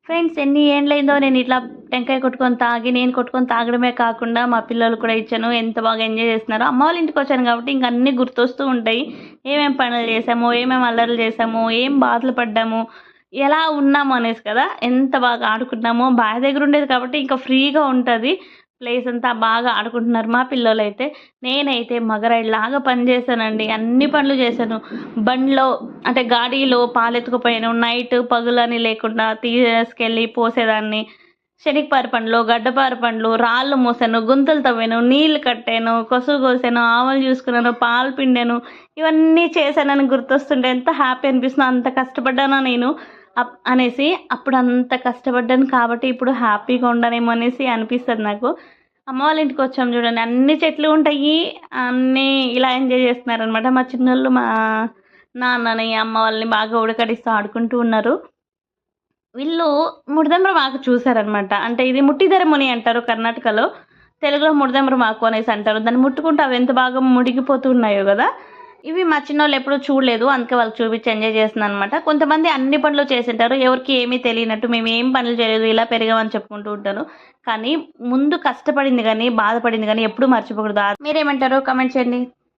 Friends ఎన్ని ఏండ్లైందో నేను ఇట్లా టెంకాయ కొట్టుకొని తాగి, నేను కొట్టుకొని తాగడమే కాకుండా మా పిల్లలు కూడా ఇచ్చాను. ఎంత బాగా ఎంజాయ్ చేస్తున్నారో. అమ్మ వాళ్ళ ఇంటికొచ్చాను కాబట్టి ఇంక అన్నీ గుర్తొస్తూ ఉంటాయి. ఏమేం పనులు చేశాము, ఏమేం అల్లర్లు చేశాము, ఏం బాధలు పడ్డాము, ఎలా ఉన్నాము అనేసి కదా! ఎంత బాగా ఆడుకున్నామో. బావి దగ్గర ఉండేది కాబట్టి ఇంకా ఫ్రీగా ఉంటది. ప్లేస్ అంతా బాగా ఆడుకుంటున్నారు మా పిల్లోలైతే. నేనైతే మగరాయిలాగా పని చేశానండి. అన్ని పనులు చేశాను. బండ్లో అంటే గాడీలో పాలెత్తుకుపోయాను. నైట్ పగులని లేకుండా తీసుకెళ్ళి పోసేదాన్ని. శనగపార పండ్లు, గడ్డపార పండ్లు, రాళ్ళు మోసాను, గుంతలు తవ్వాను, నీళ్లు కట్టాను, కసువు కోసాను, ఆవులు చూసుకున్నాను, పాలు పిండాను. ఇవన్నీ చేశానని గుర్తొస్తుంటే ఎంత హ్యాపీ అనిపిస్తుందో. అంత కష్టపడ్డానా నేను అనేసి. అప్పుడు అంత కష్టపడ్డాను కాబట్టి ఇప్పుడు హ్యాపీగా ఉండనేమో అనేసి అనిపిస్తుంది నాకు. అమ్మ వాళ్ళ ఇంటికి వచ్చాము చూడండి, అన్ని చెట్లు ఉంటాయి. అన్నీ ఇలా ఎంజాయ్ చేస్తున్నారనమాట. మా చిన్నోళ్ళు మా నాన్నని అమ్మ వాళ్ళని బాగా ఉడకడిస్తూ ఆడుకుంటూ ఉన్నారు. వీళ్ళు ముడదెంబ్రమాకు చూసారనమాట. అంటే ఇది ముట్టిధరముని అంటారు కర్ణాటకలో. తెలుగులో ముడదెంబ్రమాకు అనేసి అంటారు. దాన్ని ముట్టుకుంటే అవి ఎంత బాగా ముడిగిపోతూ ఉన్నాయో కదా! ఇవి మా చిన్నోళ్ళు ఎప్పుడూ చూడలేదు. అందుకే వాళ్ళకి చూపించి ఎంజాయ్ చేస్తున్నాను అనమాట. కొంతమంది అన్ని పనులు చేసింటారు. ఎవరికి ఏమీ తెలియనట్టు మేము ఏం పనులు చేయలేదు, ఇలా పెరిగామని చెప్పుకుంటూ ఉంటారు. కానీ ముందు కష్టపడింది కానీ, బాధపడింది కానీ ఎప్పుడూ మర్చిపోకూడదు. మీరేమంటారో కామెంట్ చేయండి.